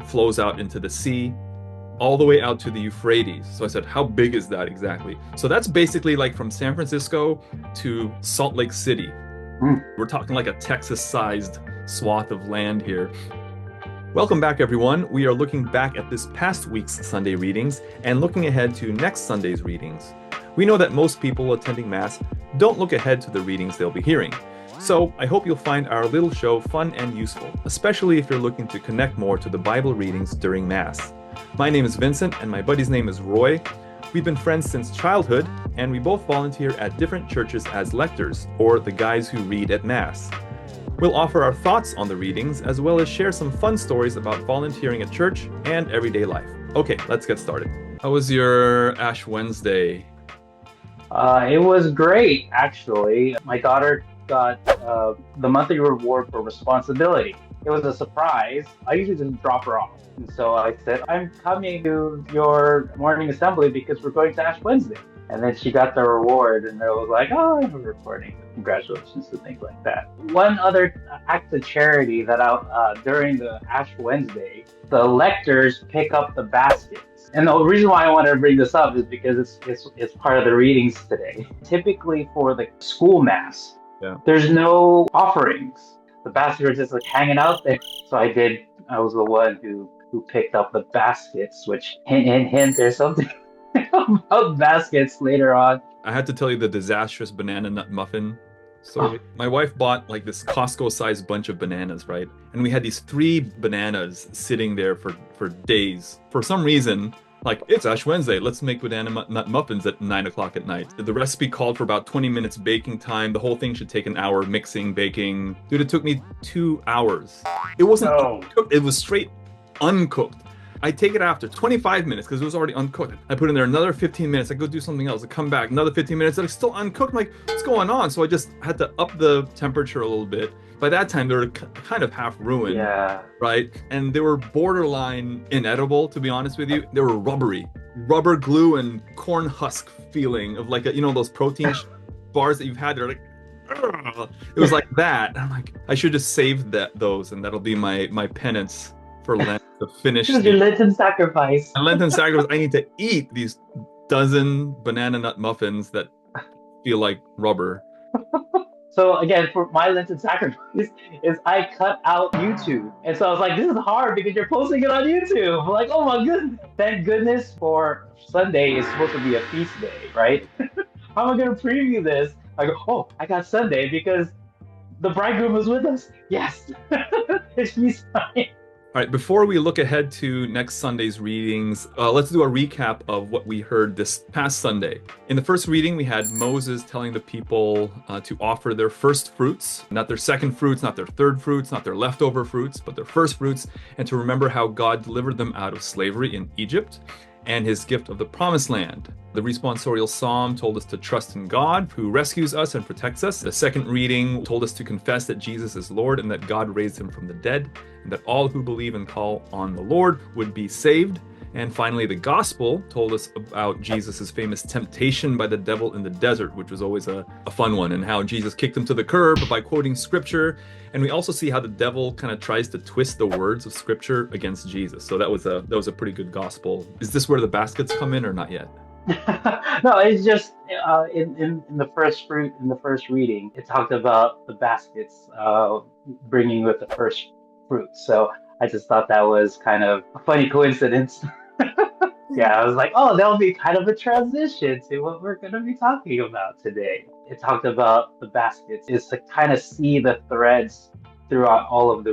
flows out into the sea, all the way out to the Euphrates. So I said, how big is that exactly? So that's basically like from San Francisco to Salt Lake City. We're talking like a Texas-sized swath of land here. Welcome back, everyone. We are looking back at this past week's Sunday readings and looking ahead to next Sunday's readings. We know that most people attending Mass don't look ahead to the readings they'll be hearing. So I hope you'll find our little show fun and useful, especially if you're looking to connect more to the Bible readings during Mass. My name is Vincent, and my buddy's name is Roy. We've been friends since childhood, and we both volunteer at different churches as lectors, or the guys who read at Mass. We'll offer our thoughts on the readings, as well as share some fun stories about volunteering at church and everyday life. Okay, let's get started. How was your Ash Wednesday? It was great, actually. My daughter got the monthly reward for responsibility. It was a surprise. I usually just drop her off. And so I said, I'm coming to your morning assembly because we're going to Ash Wednesday. And then she got the reward, and I was like, oh, I'm recording. Congratulations and things like that. One other act of charity that during the Ash Wednesday, the lectors pick up the baskets. And the reason why I wanted to bring this up is because it's part of the readings today. Typically for the school Mass, there's no offerings. The baskets are just like hanging out there. So I was the one who picked up the baskets, which hint, there's something about baskets later on. I had to tell you the disastrous banana nut muffin story. My wife bought like this Costco-sized bunch of bananas, right? And we had these 3 bananas sitting there for days. For some reason, like, it's Ash Wednesday, let's make banana nut muffins at 9 o'clock at night. The recipe called for about 20 minutes baking time. The whole thing should take an hour mixing, baking. Dude, it took me 2 hours. It wasn't cooked, it was straight uncooked. I take it after 25 minutes because it was already uncooked. I put in there another 15 minutes. I go do something else. I come back, another 15 minutes. It's still uncooked. I'm like, what's going on? So I just had to up the temperature a little bit. By that time, they were kind of half ruined, right? And they were borderline inedible, to be honest with you. They were rubbery. Rubber glue and corn husk feeling of like, those protein bars that you've had. They're like, ugh. It was like that. And I'm like, I should just save those, and that'll be my penance for Lent to finish. Your Lenten sacrifice. Lenten sacrifice. I need to eat these dozen banana nut muffins that feel like rubber. So again, for my Lenten sacrifice is I cut out YouTube. And so I was like, this is hard because you're posting it on YouTube. I'm like, oh my goodness. Thank goodness for Sunday is supposed to be a feast day, right? How am I going to preview this? I go, oh, I got Sunday because the bridegroom was with us. Yes. It's feast time. All right, before we look ahead to next Sunday's readings, let's do a recap of what we heard this past Sunday. In the first reading, we had Moses telling the people to offer their first fruits, not their second fruits, not their third fruits, not their leftover fruits, but their first fruits, and to remember how God delivered them out of slavery in Egypt and his gift of the promised land. The responsorial psalm told us to trust in God, who rescues us and protects us. The second reading told us to confess that Jesus is Lord and that God raised him from the dead, and that all who believe and call on the Lord would be saved. And finally, the gospel told us about Jesus' famous temptation by the devil in the desert, which was always a fun one, and how Jesus kicked him to the curb by quoting scripture. And we also see how the devil kind of tries to twist the words of scripture against Jesus. So that was a pretty good gospel. Is this where the baskets come in or not yet? No, it's just in the first reading, it talked about the baskets bringing with the first fruits. So I just thought that was kind of a funny coincidence. Yeah, I was like, oh, that'll be kind of a transition to what we're going to be talking about today. It talked about the baskets is to kind of see the threads throughout all of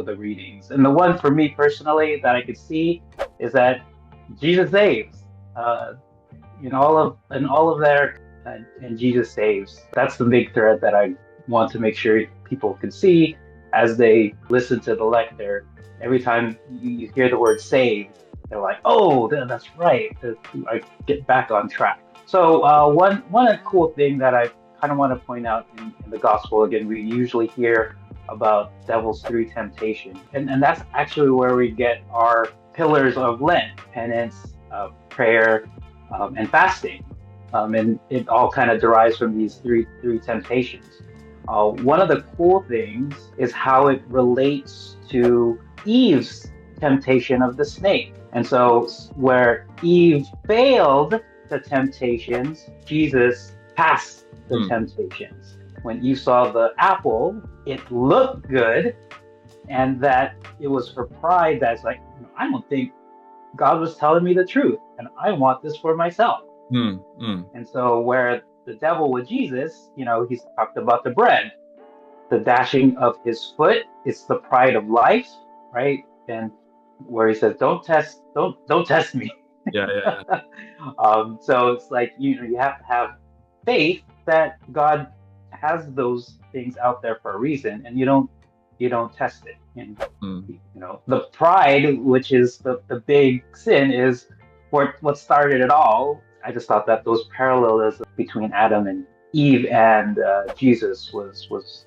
the readings. And the one for me personally that I could see is that Jesus saves. In all of their and Jesus saves. That's the big thread that I want to make sure people can see as they listen to the lector. Every time you hear the word save, they're like, oh, that's right. I get back on track. So one cool thing that I kind of want to point out in the gospel, again, we usually hear about devil's 3 temptations. And that's actually where we get our pillars of Lent: penance, prayer, and fasting. And it all kind of derives from these three temptations. One of the cool things is how it relates to Eve's temptation of the snake. And so where Eve failed the temptations, Jesus passed the temptations. When Eve saw the apple, it looked good, and that it was her pride that's like, I don't think God was telling me the truth, and I want this for myself. And so where the devil with Jesus, he's talked about the bread, the dashing of his foot, it's the pride of life, right? And where he says, don't test me. Yeah. So it's like, you have to have faith that God has those things out there for a reason, and you don't test it. And the pride, which is the big sin, is what started it all. I just thought that those parallelisms between Adam and Eve and Jesus was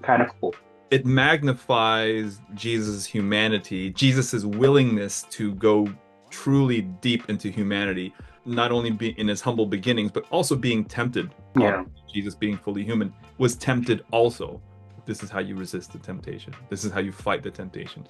kind of cool. It magnifies Jesus' humanity, Jesus' willingness to go truly deep into humanity, not only in his humble beginnings, but also being tempted. Yeah. Jesus, being fully human, was tempted also. This is how you resist the temptation. This is how you fight the temptation.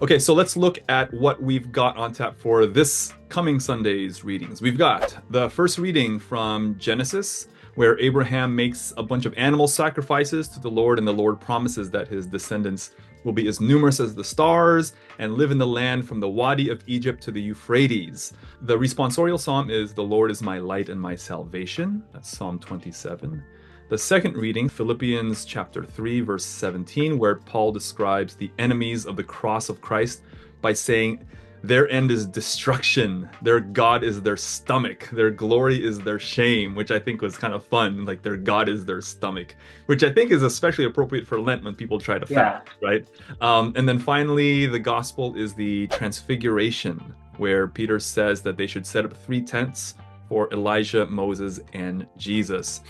Okay, so let's look at what we've got on tap for this coming Sunday's readings. We've got the first reading from Genesis, where Abraham makes a bunch of animal sacrifices to the Lord, and the Lord promises that his descendants will be as numerous as the stars and live in the land from the Wadi of Egypt to the Euphrates. The responsorial psalm is, "The Lord is my light and my salvation." That's Psalm 27. The second reading, Philippians chapter 3, verse 17, where Paul describes the enemies of the cross of Christ by saying, their end is destruction, their God is their stomach, their glory is their shame, which I think was kind of fun. Like, their God is their stomach, which I think is especially appropriate for Lent when people try to fast, right? And then finally, the gospel is the Transfiguration, where Peter says that they should set up 3 tents for Elijah, Moses, and Jesus.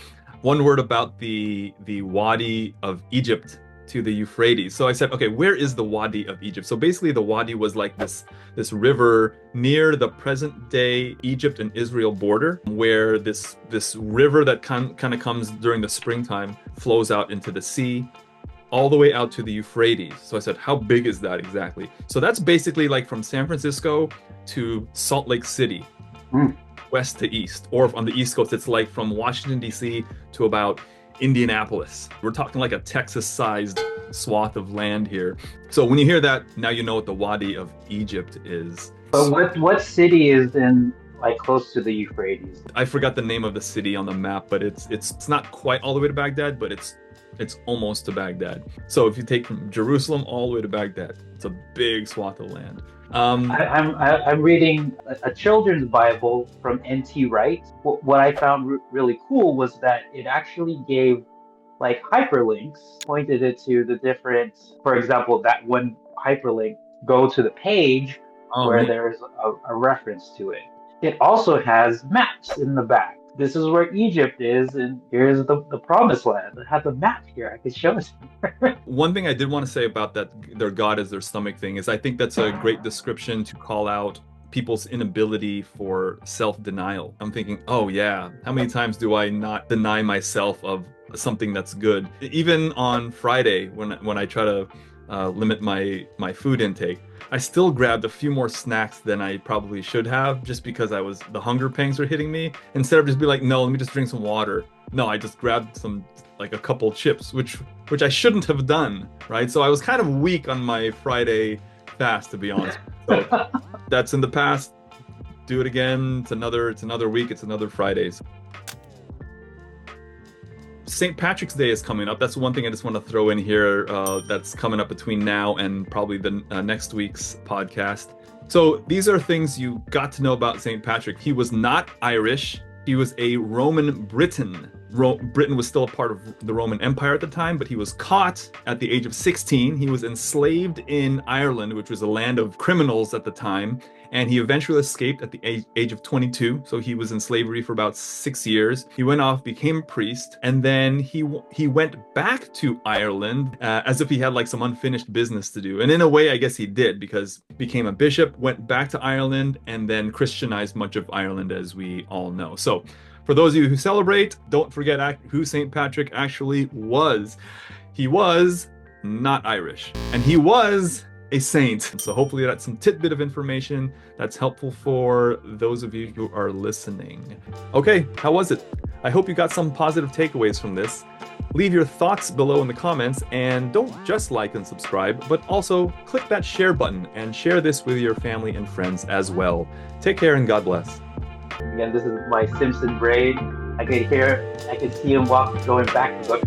One word about the Wadi of Egypt to the Euphrates. So I said, okay, where is the Wadi of Egypt? So basically the Wadi was like this river near the present day Egypt and Israel border, where this river that kind of comes during the springtime flows out into the sea, all the way out to the Euphrates. So I said, how big is that exactly? So that's basically like from San Francisco to Salt Lake City. West to east, or on the East Coast, it's like from Washington, D.C. to about Indianapolis. We're talking like a Texas-sized swath of land here. So when you hear that, now you know what the Wadi of Egypt is. But what city is in like close to the Euphrates? I forgot the name of the city on the map, but it's not quite all the way to Baghdad, but it's almost to Baghdad. So if you take from Jerusalem all the way to Baghdad, it's a big swath of land. I'm reading a children's Bible from N.T. Wright. What I found really cool was that it actually gave like hyperlinks, pointed it to the different, for example, that one hyperlink, go to the page where there's a reference to it. It also has maps in the back. This is where Egypt is, and here's the promised land. I have the map here. I could show it. One thing I did want to say about that, their God is their stomach thing, is I think that's a great description to call out people's inability for self-denial. I'm thinking, oh yeah, how many times do I not deny myself of something that's good? Even on Friday, when I try to limit my food intake, I still grabbed a few more snacks than I probably should have, just because the hunger pangs were hitting me. Instead of just be like, no, let me just drink some water. No, I just grabbed like a couple chips, which I shouldn't have done, right? So I was kind of weak on my Friday fast, to be honest. So that's in the past. Do it again. It's another week. It's another Fridays. St. Patrick's Day is coming up. That's one thing I just want to throw in here that's coming up between now and probably the next week's podcast. So these are things you got to know about St. Patrick. He was not Irish. He was a Roman Briton. Britain was still a part of the Roman Empire at the time, but he was caught at the age of 16. He was enslaved in Ireland, which was a land of criminals at the time, and he eventually escaped at the age of 22. So he was in slavery for about 6 years. He went off, became a priest, and then he went back to Ireland as if he had like some unfinished business to do. And in a way, I guess he did, because he became a bishop, went back to Ireland, and then Christianized much of Ireland, as we all know. So for those of you who celebrate, don't forget who St. Patrick actually was. He was not Irish. And he was a saint. So hopefully that's some tidbit of information that's helpful for those of you who are listening. Okay, how was it? I hope you got some positive takeaways from this. Leave your thoughts below in the comments, and don't just like and subscribe, but also click that share button and share this with your family and friends as well. Take care and God bless. Again, this is my Simpson brain. I can see him going back and going,